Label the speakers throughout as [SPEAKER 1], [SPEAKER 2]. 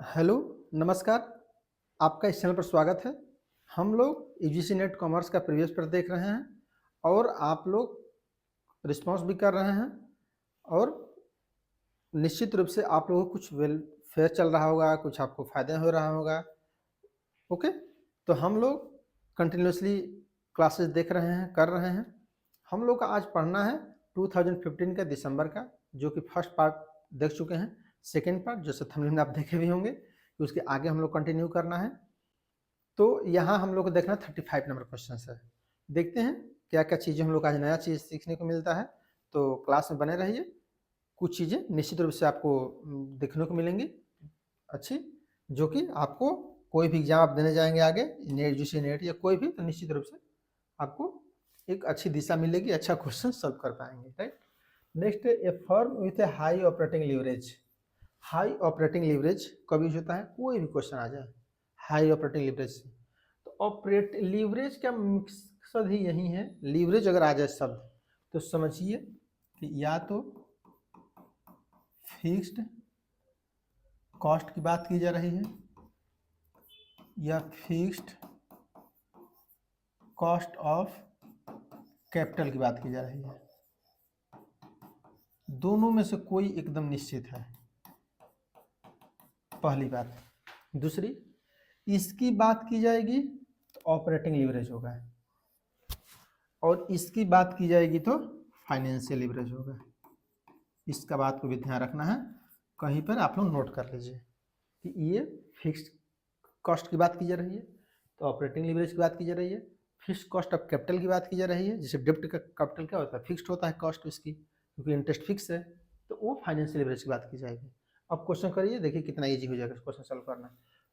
[SPEAKER 1] Hello, नमस्कार। आपका इस चैनल पर स्वागत है। हम लोग यूजीसी नेट कॉमर्स का प्रीवियस पेपर देख रहे हैं और आप लोग रिस्पॉन्स भी कर रहे हैं और निश्चित रूप से आप लोगों को कुछ वेलफेयर चल रहा होगा, कुछ आपको फ़ायदा हो रहा होगा। ओके, तो हम लोग कंटिन्यूसली क्लासेस देख रहे हैं, कर रहे हैं। हम लोग का आज पढ़ना है 2015 का दिसंबर का, जो कि फर्स्ट पार्ट देख चुके हैं। सेकेंड पार्ट जैसे थंबनेल में आप देखे भी होंगे कि उसके आगे हम लोग कंटिन्यू करना है। तो यहाँ हम लोग को देखना 35 नंबर क्वेश्चन है। देखते हैं क्या क्या चीज़ें हम लोग आज नया चीज़ सीखने को मिलता है। तो क्लास में बने रहिए, कुछ चीज़ें निश्चित रूप से आपको देखने को मिलेंगी अच्छी, जो कि आपको कोई भी एग्जाम आप देने जाएंगे आगे, नेट यूजीसी नेट या कोई भी, तो निश्चित रूप से आपको एक अच्छी दिशा मिलेगी, अच्छा क्वेश्चन सॉल्व कर पाएंगे। Right, next, A firm with A high operating leverage. High operating leverage कब यूज होता है? कोई भी क्वेश्चन आ जाए हाई ऑपरेटिंग लीवरेज से, तो ऑपरेट लीवरेज का मकसद ही यही है। लीवरेज अगर आ जाए शब्द तो समझिए कि या तो फिक्स्ड कॉस्ट की बात की जा रही है या फिक्स्ड कॉस्ट ऑफ कैपिटल की बात की जा रही है। दोनों में से कोई एकदम निश्चित है, पहली बात। दूसरी, इसकी बात की जाएगी तो ऑपरेटिंग लीवरेज होगा और इसकी बात की जाएगी तो फाइनेंशियल लीवरेज होगा। इसका बात को भी ध्यान रखना है, कहीं पर आप लोग नोट कर लीजिए कि ये फिक्स्ड कॉस्ट की बात की जा रही है तो ऑपरेटिंग लीवरेज की बात की जा रही है। फिक्स्ड कॉस्ट ऑफ कैपिटल की बात की जा रही है, जैसे डेब्ट का कैपिटल क्या होता है, फिक्स्ड होता है कॉस्ट इसकी, क्योंकि इंटरेस्ट फिक्स है, तो वो फाइनेंशियल लीवरेज की बात की जाएगी। अब क्वेश्चन करिए, देखिए कितना ईजी हो जाएगा क्वेश्चन सॉल्व करना।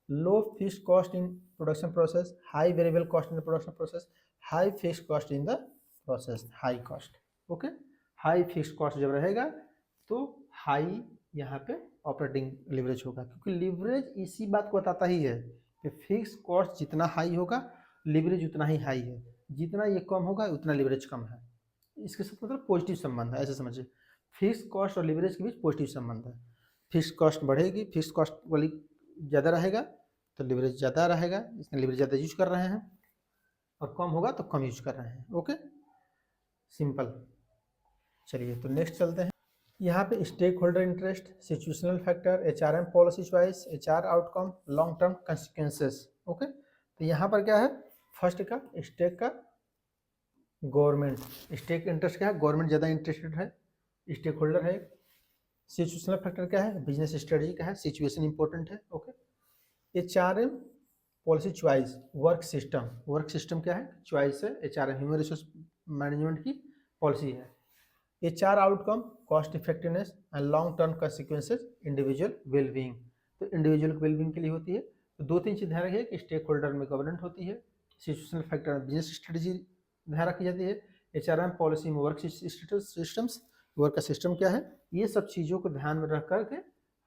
[SPEAKER 1] Low fixed cost in production process, high variable cost in the production process, high fixed cost in the process, high cost. Okay, high fixed cost जब रहेगा तो हाई यहाँ पे ऑपरेटिंग लीवरेज होगा, क्योंकि लीवरेज इसी बात को बताता ही है कि फिक्स कॉस्ट जितना हाई होगा लीवरेज उतना ही हाई है, जितना ये कम होगा उतना लीवरेज कम है। इसके साथ मतलब पॉजिटिव संबंध है, ऐसे समझिए। फिक्स कॉस्ट और लीवरेज के बीच पॉजिटिव संबंध है। फिक्स कॉस्ट बढ़ेगी, फिक्स कॉस्ट वाली ज़्यादा रहेगा तो लीवरेज ज़्यादा रहेगा, इसमें लीवरेज ज़्यादा यूज कर रहे हैं, और कम होगा तो कम यूज कर रहे हैं। Okay, simple. चलिए तो नेक्स्ट चलते हैं। यहाँ पे stakeholder interest, situational factor, HRM policy choice, HR outcome, long term consequences. Okay, तो यहाँ पर क्या है, फर्स्ट का स्टेक का गवर्नमेंट, स्टेक इंटरेस्ट क्या है, गवर्नमेंट ज़्यादा इंटरेस्टेड है, स्टेक होल्डर है। सिचुएशनल फैक्टर क्या है, बिजनेस स्ट्रेटजी का है, सिचुएशन इंपॉर्टेंट है। Okay, HRM policy choice, work system, work system क्या है, चॉइस है, एचआरएम ह्यूमन रिसोर्स मैनेजमेंट की पॉलिसी है। HR outcome, cost effectiveness and long term consequences, individual wellbeing, तो इंडिविजुअल वेलबींग के लिए होती है। तो दो तीन चीज़ ध्यान रखिए कि स्टेक होल्डर में गवर्नेंट होती है, सिचुएशनल फैक्टर में बिजनेस स्ट्रेटजी ध्यान रखी जाती है, एचआरएम पॉलिसी में वर्क सिस्टम्स, वर्क का सिस्टम क्या है, ये सब चीज़ों को ध्यान में रख करके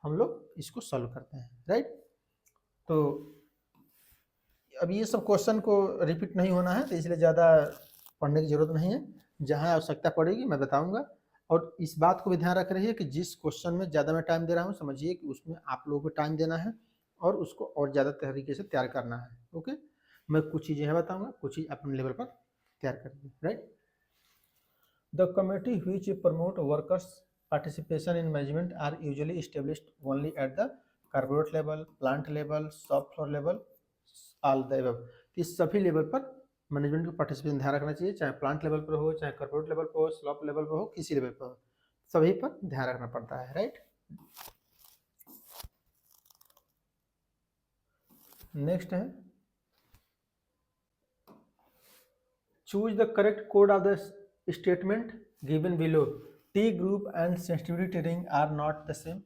[SPEAKER 1] हम लोग इसको सॉल्व करते हैं। राइट, तो अब ये सब क्वेश्चन को रिपीट नहीं होना है, तो इसलिए ज़्यादा पढ़ने की जरूरत नहीं है। जहाँ आवश्यकता पड़ेगी मैं बताऊंगा, और इस बात को भी ध्यान रख रही है कि जिस क्वेश्चन में ज़्यादा मैं टाइम दे रहा हूँ, समझिए कि उसमें आप लोगों को टाइम देना है और उसको और ज़्यादा तरीके से तैयार करना है। ओके, मैं कुछ चीज़ें बताऊंगा, कुछ चीज़ अपने लेवल पर तैयार करेंगे। Right, the committee which promote workers participation in management are usually established only at the corporate level, plant level, shop floor level, all the above। इस सभी लेवल पर मैनेजमेंट को पार्टिसिपेशन ध्यान रखना चाहिए, चाहे प्लांट लेवल पर हो, चाहे कॉर्पोरेट लेवल पर हो, शॉप लेवल पर हो, किसी लेवल पर हो, सभी पर ध्यान रखना पड़ता है। राइट, नेक्स्ट है, choose the correct code of the statement given below, T group and sensitivity training are not the same.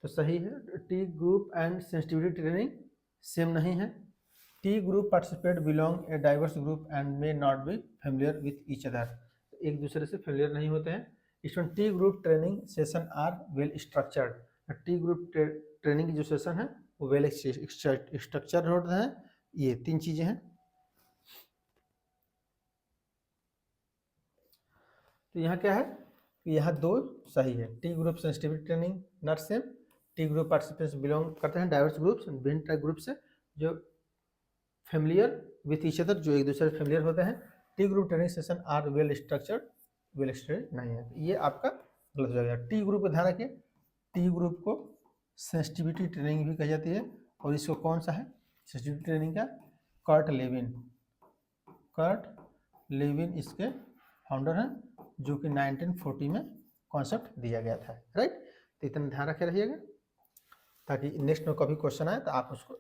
[SPEAKER 1] तो सही है, T group and sensitivity training same नहीं है। T group participate belong A diverse group and may not be familiar with each other, एक दूसरे से familiar नहीं होते हैं। इसमें T group training session are well structured, T group training की जो सेशन है वो वेल स्ट्रक्चर्ड होते हैं। ये तीन चीज़ें हैं। तो यहाँ क्या है, यहाँ दो सही है, T group sensitivity training not same, T group participants belong करते हैं डाइवर्स ग्रुप्स, विभिन्न ग्रुप से जो फेमिलियर विथ ईच अदर, जो एक दूसरे से फेमिलियर होते हैं। T group training session are well structured, well structured नहीं है, ये आपका गलत हो जाएगा। टी ग्रुप को ध्यान रखिए, टी ग्रुप को सेंसिटिविटी ट्रेनिंग भी कही जाती है, और इसको कौन सा है सेंसिटिविटी ट्रेनिंग का, कर्ट लेविन इसके फाउंडर हैं, जो कि 1940 में कॉन्सेप्ट दिया गया था, राइट। तो इतना ध्यान रखे रहिएगा ताकि नेक्स्ट में कभी क्वेश्चन आए तो आप उसको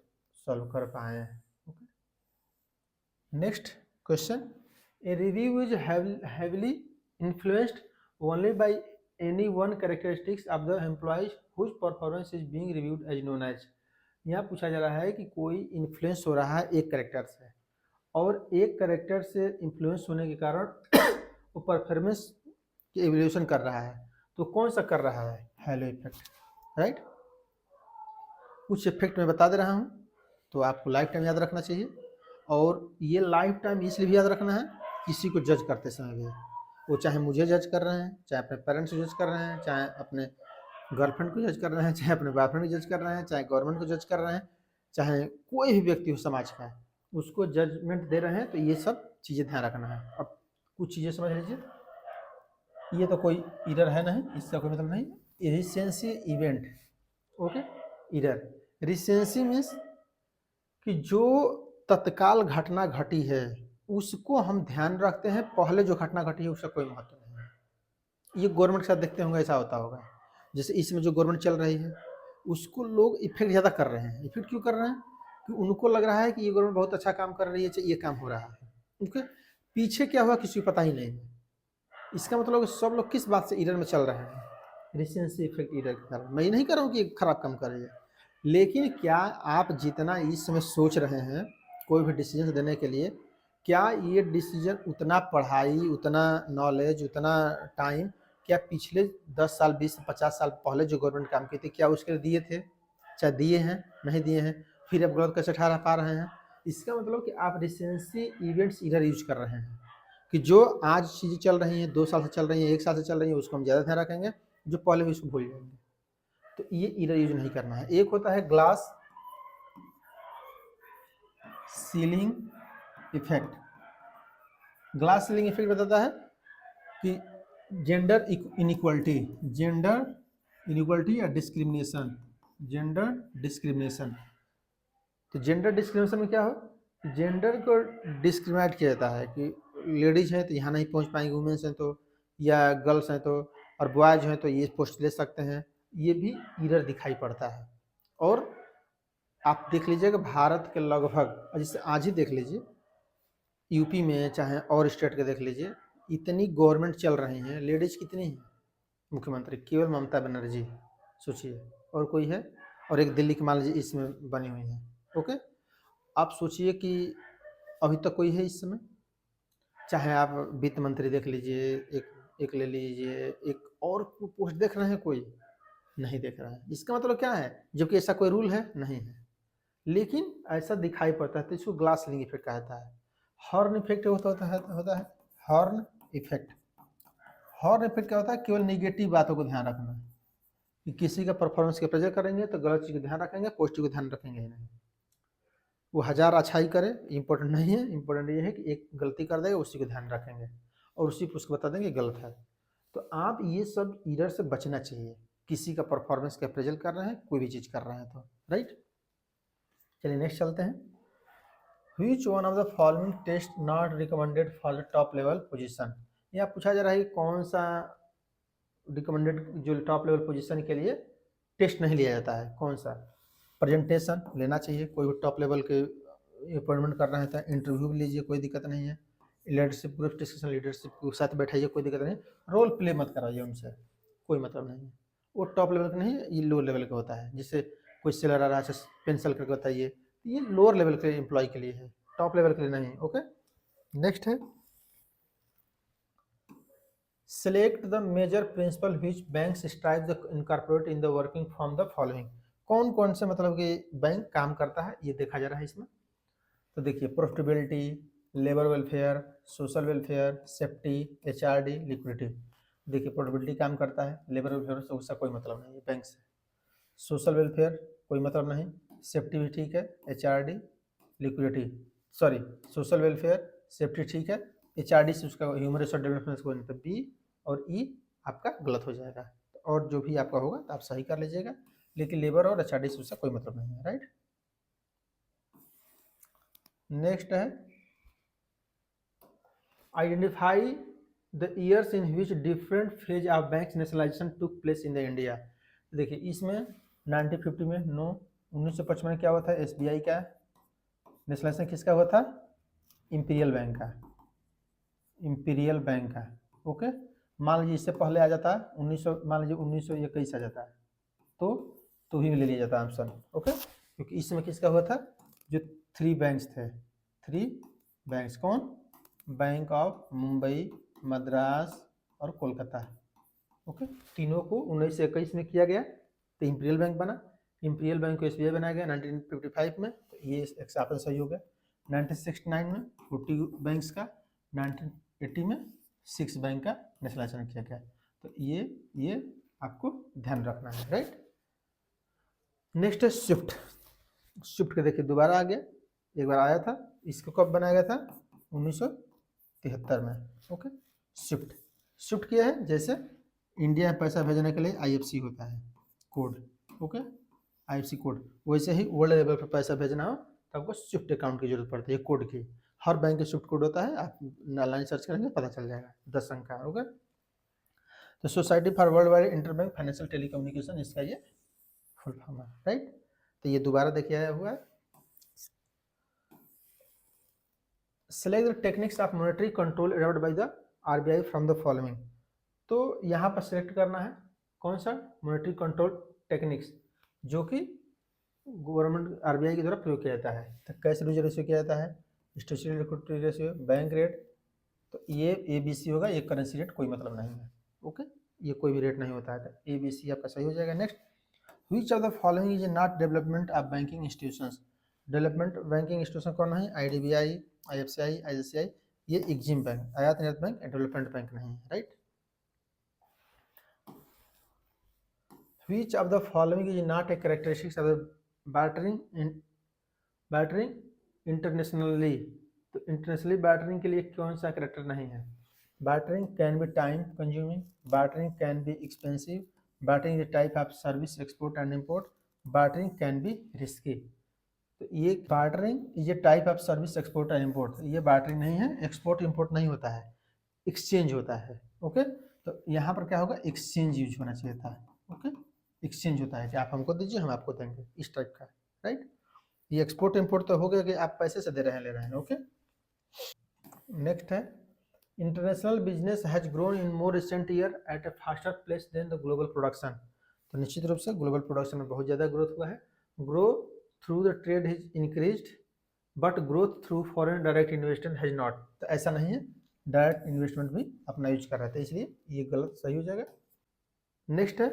[SPEAKER 1] सॉल्व कर पाए। Next question, a review is heavily influenced only by any one characteristics of the employees whose performance is being reviewed as known as। यहाँ पूछा जा रहा है कि कोई इन्फ्लुएंस हो रहा है एक कैरेक्टर से, और एक कैरेक्टर से इन्फ्लुएंस होने के कारण वो परफॉर्मेंस की एवल्यूशन कर रहा है, तो कौन सा कर रहा है, हेलो इफेक्ट, राइट। कुछ इफेक्ट मैं बता दे रहा हूँ, तो आपको लाइफ टाइम याद रखना चाहिए, और ये लाइफ टाइम इसलिए भी याद रखना है किसी को जज करते समय भी, वो चाहे मुझे जज कर रहे हैं, चाहे अपने पेरेंट्स को जज कर रहे हैं, चाहे अपने गर्लफ्रेंड को जज कर रहे हैं, चाहे अपने बॉयफ्रेंड को जज कर रहे हैं, चाहे गवर्नमेंट को जज कर रहे हैं, चाहे कोई भी व्यक्ति हो समाज का, उसको जजमेंट दे रहे हैं, तो ये सब चीज़ें ध्यान रखना है। अब कुछ चीज़ें समझ लीजिए, ये तो कोई इरर है नहीं, इसका कोई मतलब नहीं, recency event, okay. Error recency means कि जो तत्काल घटना घटी है उसको हम ध्यान रखते हैं, पहले जो घटना घटी है उसका कोई महत्व नहीं है। ये गवर्नमेंट के साथ देखते होंगे, ऐसा होता होगा, जैसे इसमें जो गवर्नमेंट चल रही है उसको लोग इफेक्ट ज़्यादा कर रहे हैं। इफेक्ट क्यों कर रहे हैं, कि उनको लग रहा है कि ये गवर्नमेंट बहुत अच्छा काम कर रही है, ये काम हो रहा है, उनके पीछे क्या हुआ किसी को पता ही नहीं है। इसका मतलब सब लोग किस बात से इरर में चल रहे हैं, रिसेंसी इफेक्ट इरर के कारण। मैं ये नहीं कर रहा हूँ कि ये खराब काम कर रही है, लेकिन क्या आप जितना इस समय सोच रहे हैं कोई भी डिसीजन देने के लिए, क्या ये डिसीजन उतना पढ़ाई, उतना नॉलेज, उतना टाइम क्या पिछले 10 साल 20 50 साल पहले जो गवर्नमेंट काम की थी क्या उसके लिए दिए थे, चाहे दिए हैं नहीं दिए हैं, फिर आप गलत कैसे ठहरा पा रहे हैं। इसका मतलब कि आप रिसेंसी इवेंट्स इधर यूज कर रहे हैं, कि जो आज चीज़ें चल रही हैं 2 साल से चल रही हैं 1 साल से चल रही हैं उसको हम ज़्यादा ध्यान रखेंगे, जो पहले भी उसको भूल जाएंगे। तो ये इधर यूज नहीं करना है। एक होता है glass ceiling effect. Glass ceiling effect बताता है कि जेंडर इनइक्वलिटी या डिस्क्रिमिनेशन, जेंडर डिस्क्रिमिनेशन। तो जेंडर डिस्क्रिमिनेशन में क्या हो, जेंडर को डिस्क्रिमिनेट किया जाता है कि लेडीज हैं तो यहाँ नहीं पहुँच पाएंगी, वुमेन्स हैं तो, या गर्ल्स हैं तो, और बॉयज हैं तो ये पोस्ट ले सकते हैं, ये भी इरर दिखाई पड़ता है। और आप देख लीजिएगा भारत के लगभग, जैसे आज ही देख लीजिए यूपी में चाहे और स्टेट के देख लीजिए, इतनी गवर्नमेंट चल रही हैं, लेडीज कितनी हैं मुख्यमंत्री, केवल ममता बनर्जी, सोचिए, और कोई है, और एक दिल्ली की मान लीजिए इसमें बनी हुई है, ओके। आप सोचिए कि अभी तक कोई है इस समय, चाहे आप वित्त मंत्री देख लीजिए, एक ले लीजिए, एक और पोस्ट देख रहे हैं, कोई नहीं देख रहा है। इसका मतलब क्या है, जबकि ऐसा कोई रूल है नहीं है, लेकिन ऐसा दिखाई पड़ता है, तो इसको ग्लास सीलिंग इफेक्ट कहा जाता है। हॉर्न इफेक्ट होता है हॉर्न इफेक्ट। हॉर्न इफेक्ट क्या होता है, केवल निगेटिव बातों को ध्यान रखना, कि किसी का परफॉर्मेंस के प्रेजर करेंगे तो गलत चीज़ को ध्यान रखेंगे, पॉजिटिव को ध्यान रखेंगे ही नहीं। वो 1000 अच्छाई करे, इंपॉर्टेंट नहीं है, इंपॉर्टेंट ये है कि एक गलती कर देगा उसी को ध्यान रखेंगे और उसी को उसको बता देंगे गलत है। तो आप ये सब इरर से बचना चाहिए, किसी का परफॉर्मेंस का अप्रेजल कर रहे हैं, कोई भी चीज़ कर रहे हैं तो, राइट। चलिए नेक्स्ट चलते हैं। Which one of the following test not recommended for the top level position। यह पूछा जा रहा है कि कौन सा रिकमेंडेड जो टॉप लेवल पोजीशन के लिए टेस्ट नहीं लिया जाता है, कौन सा। प्रेजेंटेशन लेना चाहिए, कोई भी टॉप लेवल के अपॉइंटमेंट कर रहे हैं तो इंटरव्यू भी लीजिए, कोई दिक्कत नहीं है। लीडरशिप ग्रुप डिस्कशन, लीडरशिप के साथ बैठाइए, कोई दिक्कत नहीं। रोल प्ले मत कराइए उनसे, कोई मतलब नहीं है, वो टॉप लेवल का नहीं है, ये लो लेवल का होता है। जिससे कोई सेलर आ रहा है पेंसिल करके बताइए, ये लोअर लेवल के एम्प्लॉय के लिए है, टॉप लेवल के लिए नहीं, ओके। नेक्स्ट है, select the major principle which banks strive the incorporate in the working from the following. कौन कौन से मतलब कि बैंक काम करता है ये देखा जा रहा है इसमें। तो देखिए, profitability, labour welfare, social welfare, safety, HRD, liquidity. देखिए प्रॉफिटेबिलिटी काम करता है, लेबर वेलफेयर से उसका कोई मतलब नहीं है बैंक से। सोशल वेलफेयर कोई मतलब नहीं, सेफ्टी भी ठीक है, HRD, liquidity, sorry social welfare safety ठीक है, HRD से उसका ह्यूमन रिसोर्स डेवलपमेंट को नहीं, तो बी और ई आपका गलत हो जाएगा, और जो भी आपका होगा तो आप सही कर लीजिएगा, लेकिन लेबर और HRD से उसका कोई मतलब नहीं है, राइट। नेक्स्ट है identify the years in which different phase of bank nationalisation took place in the India. देखिए इसमें 1950 में नो, 1955 में क्या हुआ था, SBI का नेशनलाइजेशन किसका हुआ था, इंपीरियल बैंक का, इंपीरियल बैंक का, ओके। मान लीजिए इससे पहले आ जाता 1900, मान लीजिए 1921 आ जाता है तो ही ले लिया जाता है ऑप्शन, ओके, क्योंकि इसमें किसका हुआ था, जो 3 बैंक्स थे, 3 बैंक्स कौन, बैंक ऑफ मुंबई, मद्रास और कोलकाता, ओके, तीनों को 1921 में किया गया तो इंपीरियल बैंक बना, इंपीरियल बैंक को SBI बनाया गया 1955 में, तो ये एक ऑप्शन सही हो गया। 1969 में 40 बैंक्स का, 1980 में 6 बैंक का नेशनलाइजेशन किया गया, तो ये आपको ध्यान रखना है, राइट। नेक्स्ट है स्विफ्ट। स्विफ्ट के देखिए दोबारा आ गया, एक बार आया था, इसको कब बनाया गया था, 1973 में, ओके। स्विफ्ट, स्विफ्ट क्या है, जैसे इंडिया में पैसा भेजने के लिए IFC होता है कोड, ओके, IFC कोड, वैसे ही वर्ल्ड लेवल पर पैसा भेजना हो तो आपको स्विफ्ट अकाउंट की जरूरत पड़ती है, कोड की, हर बैंक के स्विफ्ट कोड होता है, आप ऑनलाइन सर्च करेंगे पता चल जाएगा, 10 अंक का, ओके। तो society for world wide interbank financial telecommunication, इसका ये फुल फॉर्म है, राइट। तो ये दोबारा देखिए आया हुआ है, select the techniques of monetary control adopted by the RBI from the following. तो यहाँ पर सेलेक्ट करना है कौन सा मॉनेटरी कंट्रोल टेक्निक्स जो कि गवर्नमेंट RBI के द्वारा प्रयोग किया जाता है, तो कैश रिजर्व रेशियो किया जाता है, stationary liquidity ratio, bank rate, तो ये ABC होगा, ये करेंसी रेट कोई मतलब नहीं है, ओके, ये कोई भी रेट नहीं होता है, तो ABC आपका सही हो जाएगा। Next, which of the following is not development of banking institutions. Development banking institution कौन है, IDBI, IFCI, ICICI, ये एग्जिम बैंक, आयात निर्यात बैंक, डेवलपमेंट बैंक नहीं है, right. Which of the following is not a characteristics of the bartering internationally। तो internationally bartering के लिए कौन सा करेक्टर नहीं है, bartering can be time consuming, bartering can be expensive, bartering is type of service export and import, bartering can be risky. तो ये bartering ये type of service export and import, ये बार्टरिंग नहीं है, एक्सपोर्ट इम्पोर्ट नहीं होता है, exchange होता है, ओके। तो यहाँ पर क्या होगा, एक्सचेंज यूज होना चाहिए था, ओके, एक्सचेंज होता है कि आप हमको दीजिए हम आपको देंगे, इस टाइप का, राइट। ये एक्सपोर्ट इम्पोर्ट तो हो गया कि आप पैसे से दे रहे हैं ले रहे हैं, ओके। नेक्स्ट है international business has grown in more recent year at a faster place than the global production. तो निश्चित रूप से ग्लोबल प्रोडक्शन में बहुत ज़्यादा ग्रोथ हुआ है, grow through the trade has increased but growth through foreign direct investment has not. तो ऐसा नहीं है, डायरेक्ट इन्वेस्टमेंट भी अपना यूज कर रहे थे, इसलिए ये गलत सही हो जाएगा। नेक्स्ट है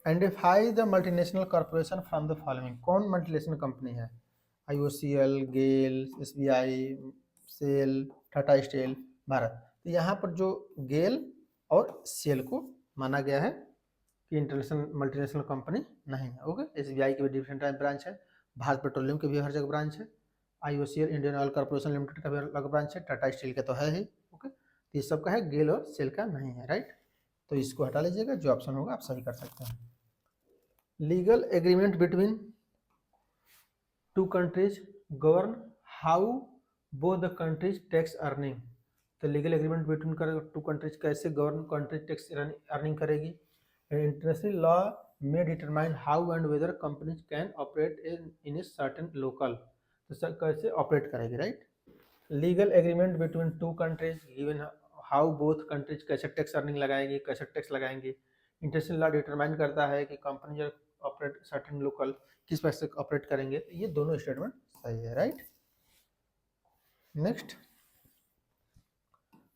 [SPEAKER 1] identify the multinational corporation from the following. कौन मल्टीनेशनल कंपनी है, IOCL, गेल, SBI, cell, Tata steel, Bharat. तो यहाँ पर जो गेल और सेल को माना गया है कि इंटरनेशनल मल्टीनेशनल कंपनी नहीं है, ओके। SBI के भी डिफरेंट टाइप ब्रांच है, भारत पेट्रोलियम के भी हर जगह ब्रांच है, IOCL Indian oil corporation limited का भी अलग ब्रांच है, टाटा स्टील का तो है ही, ओके। तो ये सब का है, गेल और सेल का नहीं है, राइट। तो इसको हटा लीजिएगा, जो ऑप्शन होगा आप सही कर सकते हैं। Legal agreement between two countries govern how both the countries tax earning. तो legal agreement between two countries कैसे गवर्न कंट्री टैक्स अर्निंग करेगी। इंटरनेशनल लॉ में determine how and whether companies can operate in a certain local, तो sir कैसे operate करेगी, right. Legal agreement between two countries given how both countries कैसे tax earning लगाएंगी, कैसे tax लगाएंगी। International law determine करता है कि कंपनी जो ऑपरेट सर्टेन लोकल किस पैसे से ऑपरेट करेंगे, ये दोनों स्टेटमेंट सही है, right. Next,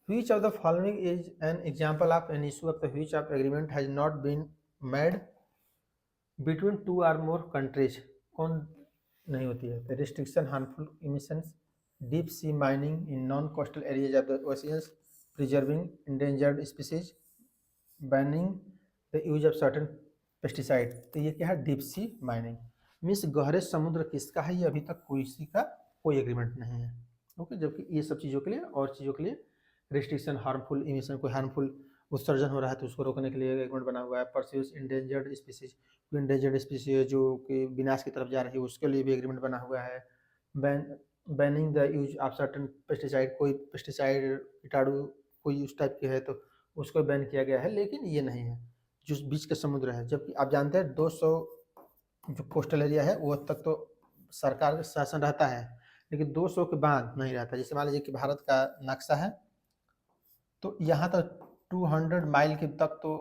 [SPEAKER 1] which of the following is an example of an issue of the which of agreement has not been made between two or more countries। कौन नहीं होती है, restriction harmful emissions, deep sea mining in non coastal areas of the oceans, preserving endangered species, banning the use of certain pesticide, तो ये क्या है, deep sea mining means गहरे समुद्र किसका है, ये अभी तक किसी का कोई एग्रीमेंट नहीं है। ओके, जबकि ये सब चीज़ों के लिए और चीज़ों के लिए रिस्ट्रिक्शन, हार्मफुल इमिशन, कोई हार्मफुल उत्सर्जन हो रहा है तो उसको रोकने के लिए एग्रीमेंट बना हुआ है। Pursues endangered species, endangered species जो कि विनाश की तरफ जा रही है उसके लिए भी एग्रीमेंट बना हुआ है। Banning the use of certain pesticide, कोई पेस्टिसाइड कीटाणु कोई उस टाइप के है तो उसको बैन किया गया है, लेकिन ये नहीं है जो बीच का समुद्र है। जबकि आप जानते हैं 200 जो कोस्टल एरिया है वो तक तो सरकार का शासन रहता है, लेकिन 200 के बाद नहीं रहता। जैसे मान लीजिए कि भारत का नक्शा है तो यहाँ तक 200 माइल के तक तो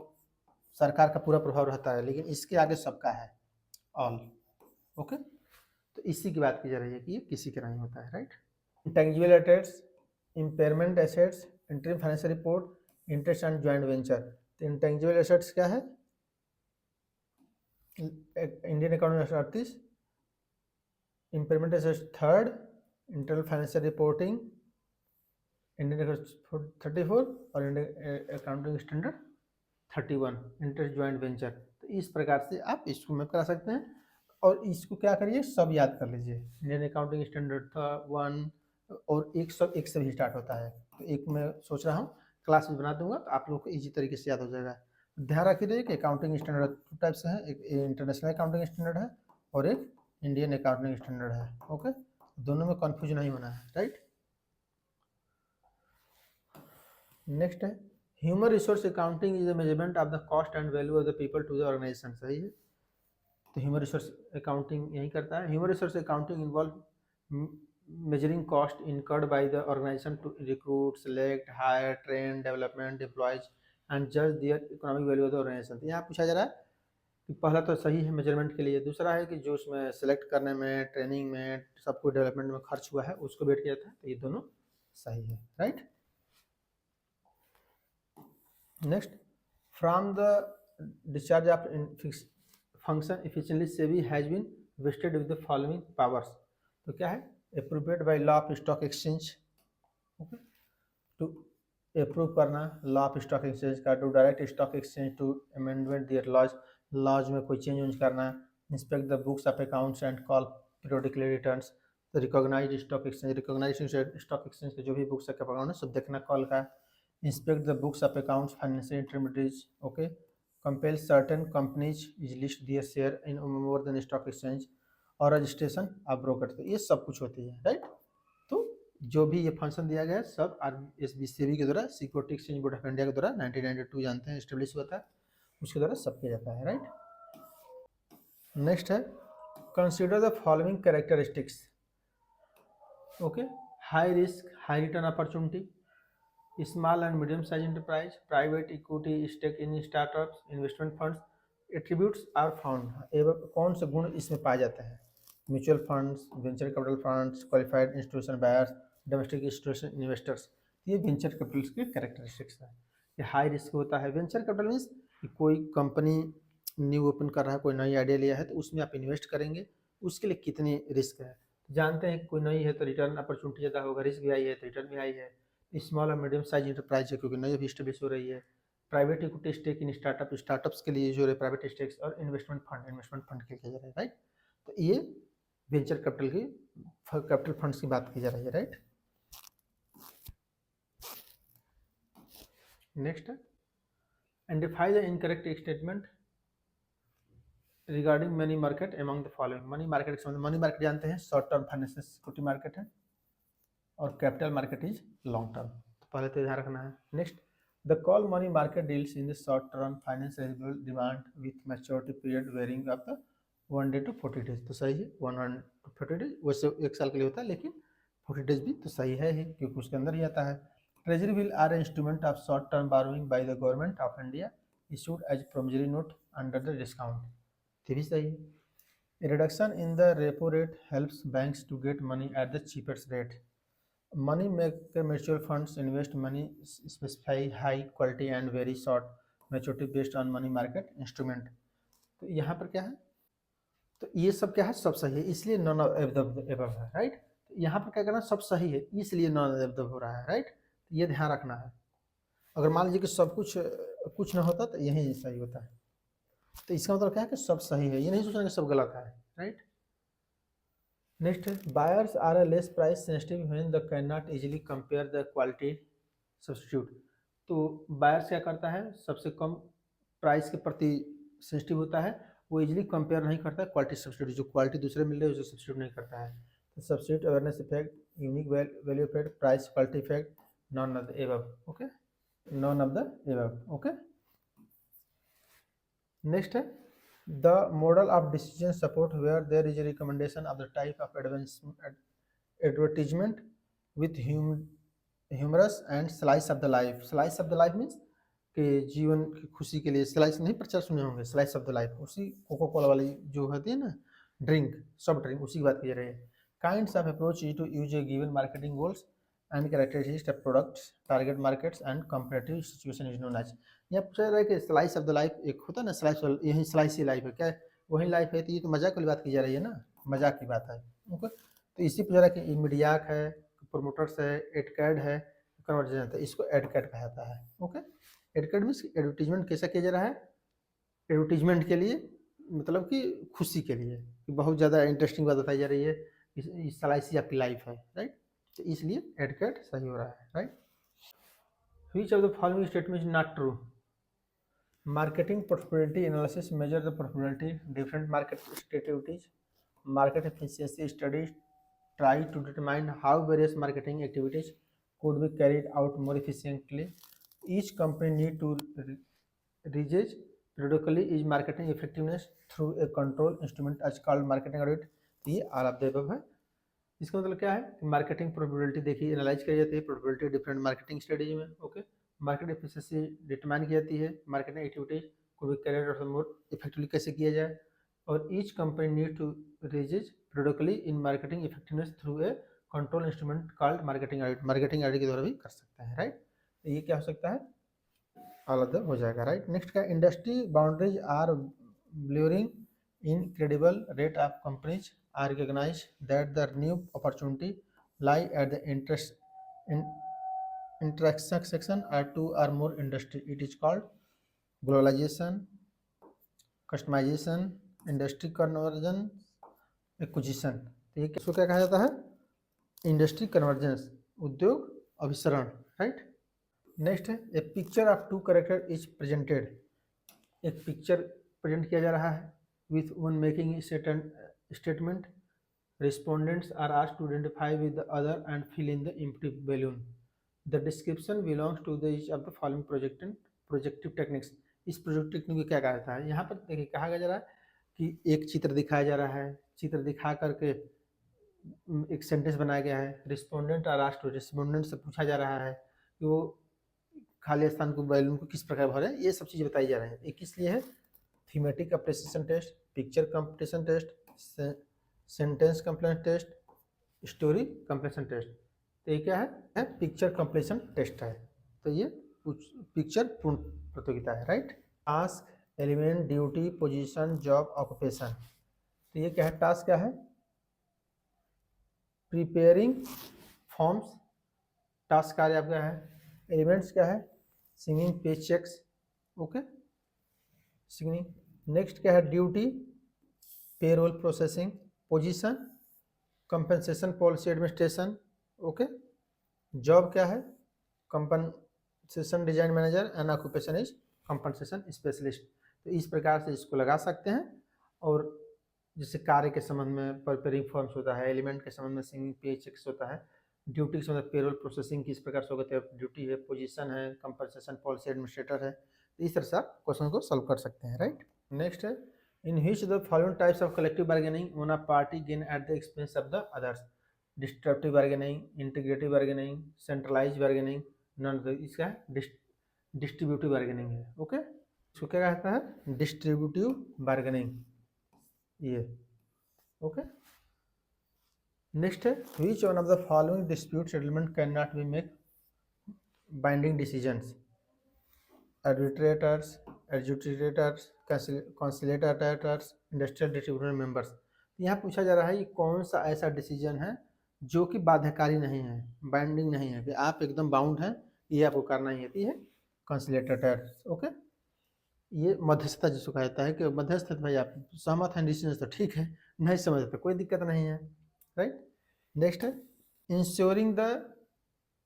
[SPEAKER 1] सरकार का पूरा प्रभाव रहता है, लेकिन इसके आगे सबका है, ऑल। ओके, तो इसी की बात की जा रही है कि ये किसी का नहीं होता है, right. Intangible assets, impairment assets, interim financial report, interest and joint venture. तो इंटेंजिबल एसेट्स क्या है, इंडियन अकाउंट में 38, impairment assets third, internal financial reporting Indian account 34 और Indian accounting standard 31, interest joint venture. तो इस प्रकार से आप इसको मैप करा सकते हैं और इसको क्या करिए, सब याद कर लीजिए। इंडियन अकाउंटिंग स्टैंडर्ड था 1 और एक सब एक से भी स्टार्ट होता है, तो एक मैं सोच रहा हूँ क्लास में बना दूंगा तो आप लोगों को इजी तरीके से याद हो जाएगा। ध्यान रखिए कि अकाउंटिंग स्टैंडर्ड 2 टाइप से है, एक इंटरनेशनल अकाउंटिंग स्टैंडर्ड है और एक इंडियन अकाउंटिंग स्टैंडर्ड है। ओके, दोनों में कन्फ्यूज नहीं होना है, राइट। नेक्स्ट है human resource accounting is the measurement of the cost and value of the people to the organisation. सही है, तो ह्यूमन रिसोर्स अकाउंटिंग यही करता है। Human resource accounting involve measuring cost incurred by the organization to recruit, select, hire, train, development, employees and judge their economic value of the organization। तो यहाँ पूछा जा रहा है कि पहला तो सही है मेजरमेंट के लिए, दूसरा है कि जो उसमें सेलेक्ट करने में, ट्रेनिंग में, सबको डेवलपमेंट में खर्च हुआ है उसको वेट किया था, तो ये दोनों सही है, right. Next, from the discharge of function efficiently SEBI has been vested with the following powers. तो क्या है, approved by law of stock exchange, okay, to approve करना लॉ ऑफ स्टॉक एक्सचेंज का, to direct stock exchange to amendment their laws में कोई change करना, inspect the books of accounts and call periodically returns, recognise stock exchange, recognise stock exchange के जो भी books of account है सब देखना कॉल का, inspect the books of accounts financial intermediates, okay, compel certain companies is list their share in more than stock exchange और registration of broker. तो ये सब कुछ होती है, राइट। तो जो भी ये फंक्शन दिया गया है सब RBSB के द्वारा, security exchange board of India के द्वारा 1992 जानते हैं एस्टेब्लिश हुआ था, उसके द्वारा सब किया जाता है, राइट। नेक्स्ट है consider the following characteristics, okay, high risk high return opportunity, small and medium size enterprise, private equity stake in startups, investment funds, attributes are found. कौन से गुण इसमें पाए जाते हैं, mutual funds, venture capital funds, qualified institution buyers, domestic institution investors. ये venture capital के characteristics है। ये हाई रिस्क होता है। वेंचर कैपिटल मीन्स कोई कंपनी न्यू ओपन कर रहा है, कोई नई आइडिया लिया है तो उसमें आप इन्वेस्ट करेंगे, उसके लिए कितनी रिस्क है। जानते हैं कोई नई है तो रिटर्न अपॉर्चुनिटी ज़्यादा होगा, रिस्क भी आई है तो रिटर्न भी आई है। स्मॉल और मीडियम साइज इंटरप्राइज है क्योंकि नई अभी स्टेब्लिश हो रही है। Private equity stake in startups के लिए जो है प्राइवेट स्टेक्स, और इन्वेस्टमेंट फंड के लिए जा रहा है, राइट। तो ये वेंचर कैपिटल फंड्स की बात की जा रही है, राइट। नेक्स्ट है identify the incorrect statement regarding money market among the following. Money market के संबंध, मनी मार्केट जानते हैं short term financial security market है और capital market is long term, तो पहले तो ध्यान रखना है। Next, the call money market deals in the short term financial demand with maturity period varying up the 1 day to 40 days। तो सही है, 1 to 40 days, वैसे 1 साल के लिए होता है लेकिन 40 days भी तो सही है ही क्योंकि उसके अंदर ही आता है। Treasury bill are instrument of short term borrowing by the government of India issued as promissory note under the discount, ये भी सही है। Reduction in the repo rate helps banks to get money at the cheapest rate. Money maker mutual funds invest money specify high quality and very short maturity based on money market instrument. तो यहाँ पर क्या है, तो ये सब क्या है, सब सही है, इसलिए नॉन एबव है, राइट। यहाँ पर क्या करना, सब सही है इसलिए नॉन एबव हो रहा है, राइट। ये ध्यान रखना है। अगर मान लीजिए कि सब कुछ ना होता तो यही सही होता है। तो इसका मतलब क्या है कि सब सही है, ये नहीं सोचना कि सब गलत है, राइट। नेक्स्ट है buyers are a less price sensitive when the can not easily compare the quality substitute. तो बायर्स क्या करता है, सबसे कम प्राइस के प्रति सेंसिटिव होता है, वो इजीली कंपेयर नहीं करता है क्वालिटी सब्स्टिट्यूट, जो क्वालिटी दूसरे मिल रही है उसे सब्स्टिट्यूट नहीं करता है। तो substitute awareness effect, unique value effect, price quality effect, none of the above, okay, none of the above, okay. Next है the model of decision support where there is a recommendation of the type of advertisement with humorous and slice of the life. Slice of the life means कि जीवन की खुशी के लिए, slice नहीं प्रचार सुने होंगे, स्लाइस ऑफ द लाइफ उसी कोको कोला वाली जो होती है ना ड्रिंक, सॉफ्ट ड्रिंक, उसी की बात की जा रही है। Kinds of approach is to use a given marketing goals and characteristics of products, target markets and comparative situation is known as. यहाँ पूछा जा रहा है कि स्लाइस ऑफ द लाइफ एक होता है ना, स्लाइस, यही स्लाइस ही लाइफ है क्या, वही लाइफ है, तो ये तो मजाक वाली बात की जा रही है ना, मजाक की बात है, ओके। तो इसी पूछा रहा है कि मीडियाक है, प्रोमोटर्स है, एडकैड है, कन्वर्जन है, इसको एडकैड कहा जाता है, ओके। एडकैड मीन्स एडवर्टीजमेंट कैसा किया जा रहा है, एडवर्टीजमेंट के लिए, मतलब कि खुशी के लिए, कि बहुत ज़्यादा इंटरेस्टिंग बात बताई जा रही है, इस स्लाइस आपकी लाइफ है, राइट। तो इसलिए एडकैड सही हो रहा है, right. Which of the following statement is not true. Marketing profitability analysis measure the profitability different market strategies. Market efficiency studies try to determine how various marketing activities could be carried out more efficiently. Each company need to reduce periodically is marketing effectiveness through a control instrument as called marketing audit. ये all of the above है। इसका मतलब क्या है कि marketing probability देखिए analyse करी जाती है, प्रोबेबिलिटी डिफरेंट मार्केटिंग स्ट्रेटेजी में, ओके। मार्केट एफिशिएंसी डिटरमाइन की जाती है, मार्केटिंग एक्टिविटीज को भी कैरियर आउट मोर इफेक्टिवली कैसे किया जाए, और each company need to reassess periodically in marketing effectiveness through a control instrument called marketing audit. Marketing audit के द्वारा भी कर सकते हैं, राइट। तो ये क्या हो सकता है, ऑल ऑफ द हो जाएगा, राइट। नेक्स्ट का industry boundaries are blurring incredible rate of companies are recognized that the new opportunity lie at the intersection or two or more industry. It is called globalization, customization, industry convergence, acquisition. तो ये किसको क्या कहा जाता है, industry convergence, उद्योग अभिसरण, right. Next है a picture of two character is presented. एक पिक्चर प्रेजेंट किया जा रहा है with one making a certain statement. Respondents are asked to identify with the other and fill in the empty balloon. The description belongs to the each of the following projective techniques. इस projective technique को क्या कहा जाता है, यहाँ पर देखिए कहा जा रहा है कि एक चित्र दिखाया जा रहा है, चित्र दिखा करके एक सेंटेंस बनाया गया है। रिस्पोंडेंट और आस्क्ड, रिस्पोंडेंट से पूछा जा रहा है कि वो खाली स्थान को, बैलून को किस प्रकार भरें, ये सब चीज़ बताई जा रही है। ये किस लिए है, thematic appreciation test, picture competition test, sentence completion test, story completion test. तो ये क्या है पिक्चर कंप्लीशन टेस्ट है। तो ये पिक्चर पूर्ण प्रतियोगिता है, right. Task, element, duty, position, job, occupation. तो ये क्या है, टास्क क्या है, प्रिपेयरिंग फॉर्म्स, टास्क कार्य आपका है। एलिमेंट्स क्या है, सिंगिंग पे चेक्स, ओके, सिंगिंग। नेक्स्ट क्या है, duty, payroll processing. Position, compensation policy administration, okay. Job क्या है, compensation design manager, and occupation is compensation specialist. तो इस प्रकार से इसको लगा सकते हैं। और जैसे कार्य के संबंध में प्रिपेयरिंग फॉर्म्स होता है, एलिमेंट के संबंध में सिंगिंग पे चेक्स होता है, ड्यूटी के संबंध में पेरोल प्रोसेसिंग किस प्रकार से होता है, ड्यूटी है, पोजीशन है, कंपनसेशन पॉलिसी एडमिनिस्ट्रेटर है। तो इस तरह से आप क्वेश्चन को सॉल्व कर सकते हैं, राइट। नेक्स्ट है in which the following types of collective bargaining one a party gain at the expense of the others. Disruptive bargaining, integrative bargaining, centralise bargaining, none. इसका डिस्ट्रीब्यूटिव बार्गेनिंग है, okay. इसको क्या कहता है, डिस्ट्रीब्यूटिव बार्गेनिंग, ये, okay. Next है which one of the following dispute settlement can not be make binding decisions. arbitrators, adjudicators, conciliators, industrial distributor members. यहाँ पूछा जा रहा है कि कौन सा ऐसा डिसीजन है जो कि बाध्यकारी नहीं है, बाइंडिंग नहीं है, कि आप एकदम बाउंड हैं, ये आपको करना ही है, कंसिलेटर्स, ओके। ये मध्यस्थता जिसको कहा जाता है कि मध्यस्थ भाई आप सहमत हैं डिसीजन तो ठीक है, नहीं समझ तो कोई दिक्कत नहीं है, राइट। नेक्स्ट है ensuring the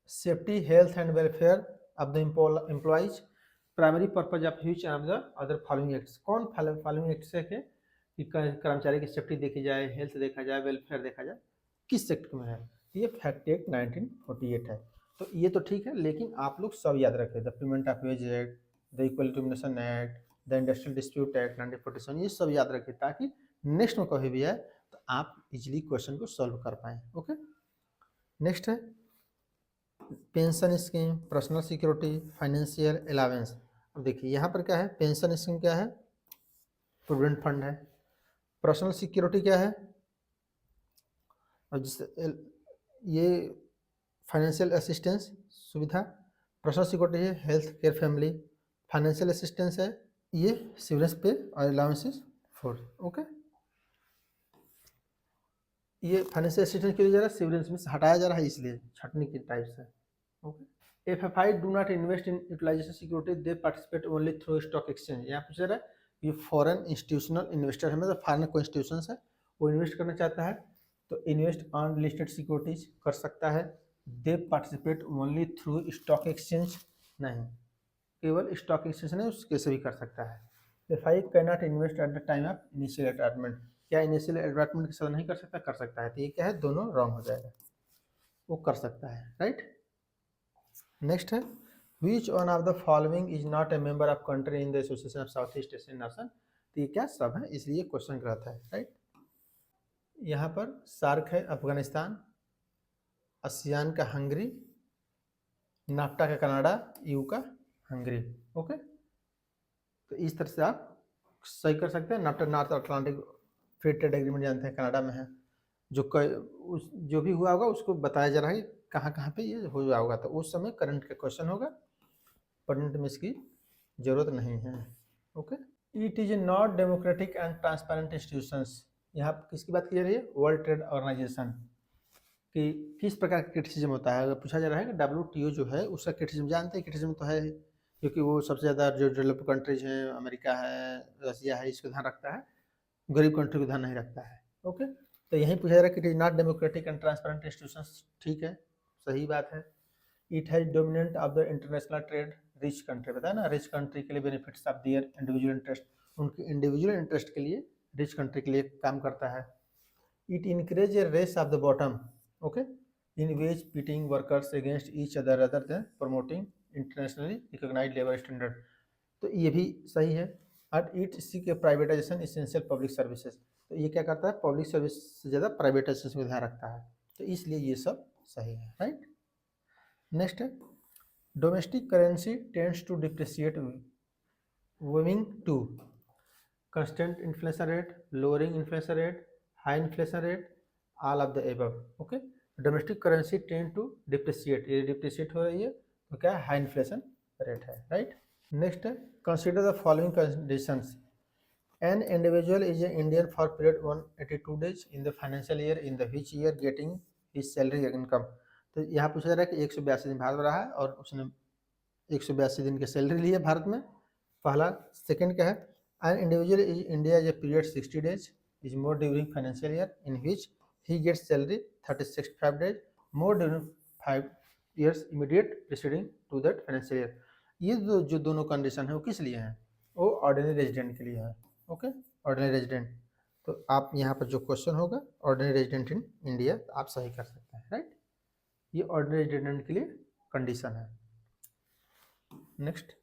[SPEAKER 1] safety health and welfare of the employees primary purpose of use of the other following acts. कौन फॉलोइंग एक्ट्स है कि कर्मचारी की सेफ्टी देखी जाए, हेल्थ देखा जाए, वेलफेयर देखा जाए, किस सेक्टर में है? ये फैक्ट एक्ट 1948 है। तो ये तो ठीक है, लेकिन आप लोग सब याद रखें, the payment of wage act, the equal termination act, the industrial dispute act 1947, ये सब याद रखें ताकि नेक्स्ट में कभी भी आए तो आप इजीली क्वेश्चन को सॉल्व कर पाएँ। ओके, नेक्स्ट है pension scheme, personal security, financial allowance. अब देखिए यहाँ पर क्या है, पेंशन स्कीम क्या है, प्रोविडेंट फंड है। पर्सनल सिक्योरिटी क्या है, और जिस ये फाइनेंशियल असिस्टेंस सुविधा। पर्सनल सिक्योरिटी है health care family. Financial assistance है ये सीवरेंस पे और अलाउंसेस फॉर। ओके, ये फाइनेंशियल असिस्टेंस के लिए जा रहा है, सीवरेंस में से हटाया जा रहा है इसलिए छटनी के टाइप से। Okay, FFI do not invest in utilisation security, they participate only through stock exchange. यहाँ पूछ रहा है ये फॉरेन इंस्टीट्यूशनल इन्वेस्टर है, मतलब फॉरेन कोई इंस्टीट्यूशन है वो इन्वेस्ट करना चाहता है तो इन्वेस्ट ऑन लिस्टेड सिक्योरिटीज कर सकता है। दे participate only through stock exchange, नहीं केवल स्टॉक एक्सचेंज नहीं उसके से भी कर सकता है। FI can not invest at the time of initial allotment, क्या इनिशियल अलॉटमेंट के साथ नहीं कर सकता? कर सकता है। तो ये क्या है, दोनों रॉन्ग हो जाएगा, वो कर सकता है, राइट। नेक्स्ट है which one of the following is not a member of country in the association of south east Asian nation. तो ये क्या सब है, इसलिए क्वेश्चन रहता है, राइट। यहाँ पर सार्क है अफगानिस्तान, आसियान का हंगरी, नाफ्टा का कनाडा, यू का हंगरी। ओके, तो इस तरह से आप सही कर सकते हैं। NAFTA north Atlantic free trade agreement जानते हैं कनाडा में है, जो भी हुआ होगा उसको बताया जा रहा है कहाँ कहाँ पे ये हुआ होगा, तो उस समय करंट का क्वेश्चन होगा, परंट में इसकी जरूरत नहीं है। Okay, it is not democratic and transparent institutions. यहाँ किसकी बात की जा रही है, वर्ल्ड ट्रेड ऑर्गेनाइजेशन कि किस प्रकार का क्रिटिसिज्म होता है। अगर पूछा जा रहा है कि WTO जो है उसका क्रिटिसिज्म जानते हैं, क्रिटिसिज्म तो है क्योंकि वो सबसे ज़्यादा जो डेवलप्ड कंट्रीज हैं, अमेरिका है, रसिया है, इसको ध्यान रखता है, गरीब कंट्री को ध्यान नहीं रखता है। ओके, तो यही पूछा जा रहा है कि it is not democratic and transparent institutions, ठीक है, सही बात है। It has dominant of the international trade, rich country, बताया ना, रिच कंट्री के लिए benefits of their individual interest, उनके इंडिविजुअल इंटरेस्ट के लिए रिच कंट्री के लिए काम करता है। It encourage a race of the bottom, okay, in wages pitting workers against each other then promoting internationally recognised labour standard. तो ये भी सही है। और it seek A privatisation essential public services, तो ये क्या करता है, पब्लिक सर्विस से ज़्यादा प्राइवेटाइजेशन को ध्यान रखता है, तो इसलिए ये सब सही है, राइट। नेक्स्ट है domestic currency tends to depreciate owing to constant inflation rate, lowering inflation rate, high inflation rate, all of the above. Okay, domestic currency tend to depreciate, ये डिप्रिशिएट हो रही है तो क्या हाई इन्फ्लेशन रेट है, right. Next है consider the following conditions. An individual is a Indian for period 182 days in the financial year in the which year getting his salary income. तो यहाँ पूछा जा रहा है कि 182 दिन भारत में रहा है और उसने 182 दिन की सैलरी ली है भारत में, पहला। सेकंड क्या है, N individual is India is a period 60 days is more during financial year in which he gets salary 35 days more during 5 years immediate preceding to that financial year। ये जो दोनों कंडीशन है वो किस लिए हैं, वो ऑर्डिनरी रेजिडेंट के लिए है। ओके, ऑर्डिनरी रेजिडेंट, तो आप यहाँ पर जो क्वेश्चन होगा ऑर्डिनरी रेजिडेंट इन इंडिया, तो आप सही कर सकते हैं, राइट। ये ऑर्डिनरी रेजिडेंट के लिए कंडीशन है। Next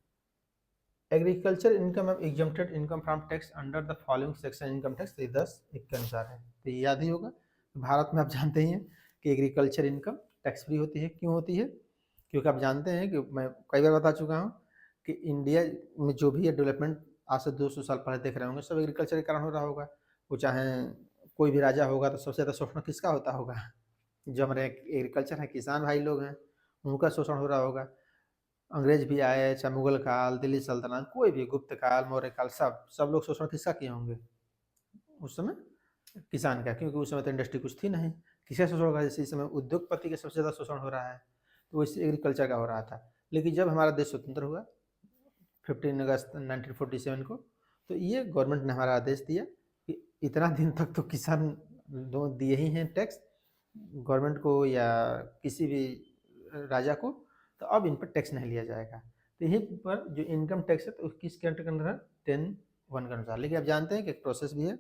[SPEAKER 1] agriculture income and exempted income from tax under the following section income tax, 10(1) के अनुसार है, तो ये याद ही होगा। भारत में आप जानते ही हैं कि एग्रीकल्चर इनकम टैक्स फ्री होती है, क्यों होती है, क्योंकि आप जानते हैं कि मैं कई बार बता चुका हूँ कि इंडिया में जो भी है डेवलपमेंट आज से 200 साल पहले देख रहे होंगे, सब एग्रीकल्चर के कारण हो रहा होगा। वो चाहे कोई भी राजा होगा तो सबसे ज़्यादा शोषण किसका होता होगा, जो हमारे एग्रीकल्चर है, किसान भाई लोग हैं, उनका शोषण हो रहा होगा। अंग्रेज भी आए, चाहे मुगल काल, दिल्ली सल्तनत, कोई भी, गुप्त काल, मौर्य काल, सब लोग शोषण किसका किए होंगे उस समय, किसान का, क्योंकि उस समय तो इंडस्ट्री कुछ थी नहीं। किसका शोषण होगा, जैसे इस समय उद्योगपति का सबसे ज़्यादा शोषण हो रहा है, तो वैसे एग्रीकल्चर का हो रहा था। लेकिन जब हमारा देश स्वतंत्र हुआ 15 अगस्त 1947 को। तो ये गवर्नमेंट ने हमारा आदेश दिया कि इतना दिन तक तो किसान दो दिए ही हैं टैक्स गवर्नमेंट को या किसी भी राजा को, तो अब इन पर टैक्स नहीं लिया जाएगा। तो यहीं पर जो इनकम टैक्स है तो किसके अंडर है, 10(1) के अनुसार। लेकिन आप जानते हैं कि एक प्रोसेस भी है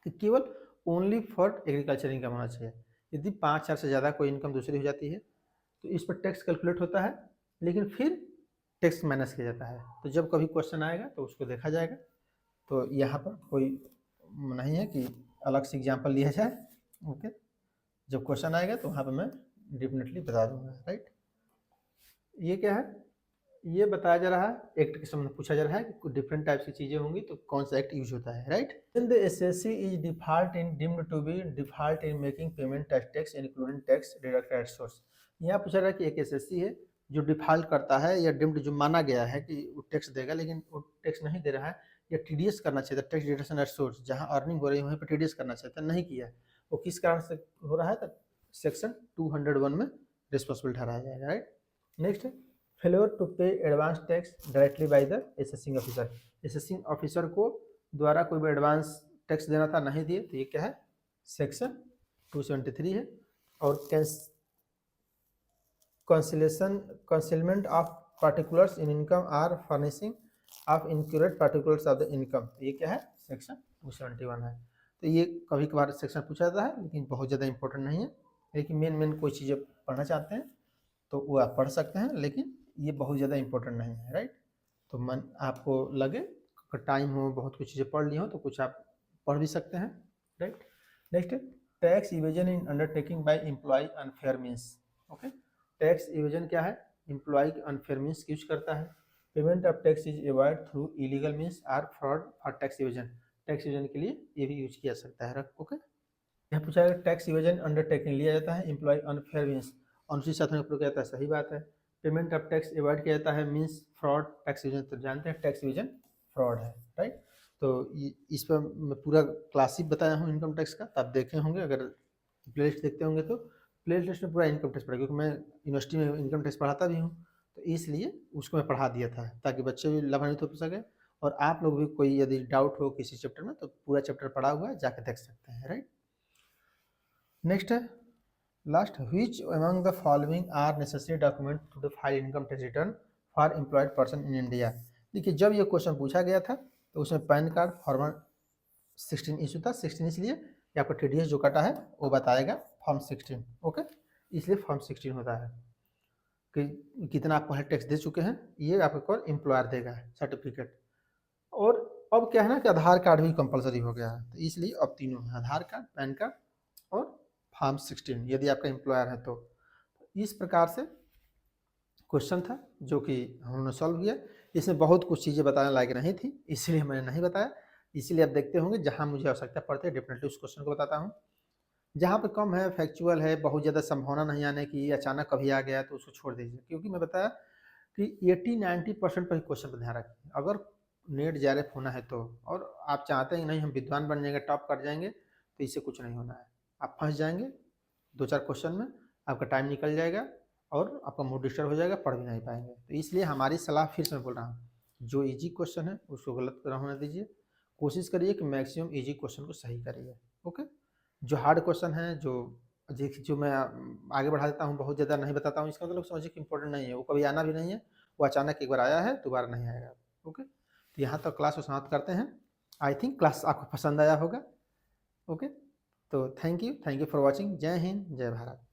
[SPEAKER 1] कि केवल ओनली फॉर एग्रीकल्चर इनकम होना चाहिए। यदि 5,000 से ज़्यादा कोई इनकम दूसरी हो जाती है तो इस पर टैक्स कैलकुलेट होता है, लेकिन फिर टैक्स माइनस किया जाता है। तो जब कभी क्वेश्चन आएगा तो उसको देखा जाएगा। तो यहाँ पर कोई नहीं है कि अलग से एग्जाम्पल लिया जाए। ओके, जब क्वेश्चन आएगा तो वहाँ पर मैं डेफिनेटली बता दूंगा। राइट, ये क्या है, ये बताया जा रहा है, एक्ट के संबंध में पूछा जा रहा है कि डिफरेंट टाइप्स की चीज़ें होंगी तो कौन सा एक्ट यूज होता है। Right, in the SSC is default in deemed to be default in making payment tax including tax deducted at source. यहाँ पूछा रहा है कि एक एसएससी है जो डिफॉल्ट करता है या डिम्ड जो माना गया है कि वो टैक्स देगा लेकिन वो टैक्स नहीं दे रहा है, या टीडीएस करना चाहिए था, टैक्स डिडक्शन एट सोर्स, जहाँ अर्निंग हो रही है वहीं पर टीडीएस करना चाहिए था, नहीं किया। वो किस कारण से हो रहा है, तो सेक्शन 201 में रिस्पॉन्सिबल ठहराया जाएगा। राइट, नेक्स्ट है फेल्योर टू पे advance tax directly by the assessing officer. Assessing officer को द्वारा कोई भी एडवांस टैक्स देना था, नहीं दिए, तो ये क्या है, सेक्शन 273 है। और concealment of particulars in income or furnishing of inaccurate particulars of the income, तो ये क्या है, सेक्शन 271 है। तो ये कभी कभार सेक्शन पूछा जाता है लेकिन बहुत ज़्यादा इंपॉर्टेंट नहीं है। लेकिन मेन कोई चीज़ें पढ़ना चाहते हैं तो वो आप पढ़ सकते हैं, लेकिन ये बहुत ज़्यादा इंपॉर्टेंट नहीं है। राइट, तो मन आपको लगे अगर टाइम हो, बहुत कुछ चीज़ें पढ़ ली हो तो कुछ आप पढ़ भी सकते हैं। Right, next tax evasion in undertaking by employ unfair means. Okay, tax evasion क्या है, एम्प्लॉय अनफेयर मीन्स यूज करता है। Payment of tax is avoid through illegal means are fraud for tax evasion. Tax evasion के लिए ये भी use किया सकता है। ओके, यहाँ पूछा है टैक्स इवेजन अंडरटेकिंग लिया जाता है एम्प्लॉय अनफेयर मीन्स, अनुचित साधन का प्रयोग किया जाता है, सही बात है। पेमेंट ऑफ टैक्स अवॉइड किया जाता है मीन्स फ्रॉड टैक्स इवेजन, तो जानते हैं टैक्स इवेजन फ्रॉड है। राइट, तो इस पर मैं पूरा क्लास ही बताया हूँ इनकम टैक्स का, तो आप देखे होंगे, अगर प्ले लिस्ट देखते होंगे तो प्ले लिस्ट में पूरा इनकम टैक्स पढ़ा, क्योंकि मैं यूनिवर्सिटी में इनकम टैक्स पढ़ाता भी हूँ, तो इसलिए उसको मैं पढ़ा दिया था ताकि बच्चे भी लाभान्वित हो सके और आप लोग भी कोई यदि डाउट हो किसी चैप्टर में तो पूरा चैप्टर पढ़ा हुआ है, जाके देख सकते हैं। राइट, नेक्स्ट है last, which among the following are necessary document to the file income tax return for employed person in India। देखिए जब ये क्वेश्चन पूछा गया था तो उसमें पैन कार्ड फॉर्म 16 इशू था, 16 इसलिए कि आपका टीडीएस जो कटा है वो बताएगा फॉर्म 16। ओके, इसलिए फॉर्म 16 होता है कि कितना आप पहले टैक्स दे चुके हैं, ये आपको एम्प्लॉयर देगा सर्टिफिकेट। और अब क्या है ना कि आधार कार्ड भी कंपलसरी हो गया है, तो इसलिए अब तीनों है, आधार कार्ड, पैन कार्ड और फॉर्म 16 यदि आपका एम्प्लॉयर है तो। इस प्रकार से क्वेश्चन था जो कि हमने सॉल्व किया। इसमें बहुत कुछ चीज़ें बताने लायक नहीं थी, इसलिए मैंने नहीं बताया। इसीलिए आप देखते होंगे जहां मुझे आवश्यकता पड़ती है डेफिनेटली उस क्वेश्चन को बताता हूं। जहां पे कम है, फैक्चुअल है, बहुत ज़्यादा संभावना नहीं आने की, अचानक कभी आ गया तो उसको छोड़ दीजिए, क्योंकि मैं बताया कि 80-90% पर क्वेश्चन पर ध्यान रखिए। अगर नेट जेआरएफ होना है तो, और आप चाहते हैं नहीं हम विद्वान बन जाएंगे, टॉप कर जाएंगे, तो इससे कुछ नहीं होना है। आप फंस जाएंगे 2-4 क्वेश्चन में, आपका टाइम निकल जाएगा और आपका मूड डिस्टर्ब हो जाएगा, पढ़ भी नहीं पाएंगे। तो इसलिए हमारी सलाह फिर से मैं बोल रहा हूँ, जो इजी क्वेश्चन है उसको गलत ना होने दीजिए, कोशिश करिए कि मैक्सिमम इजी क्वेश्चन को सही करिए। ओके, जो हार्ड क्वेश्चन है जो मैं आगे बढ़ा देता हूँ, बहुत ज़्यादा नहीं बताता हूँ, इसका मतलब समझिए कि इंपॉर्टेंट नहीं है, वो कभी आना भी नहीं है, वो अचानक एक बार आया है, दोबारा नहीं आएगा। ओके, तो यहाँ तक क्लास को समाप्त करते हैं। आई थिंक क्लास आपको पसंद आया होगा। ओके, तो थैंक यू फॉर वॉचिंग। जय हिंद, जय भारत।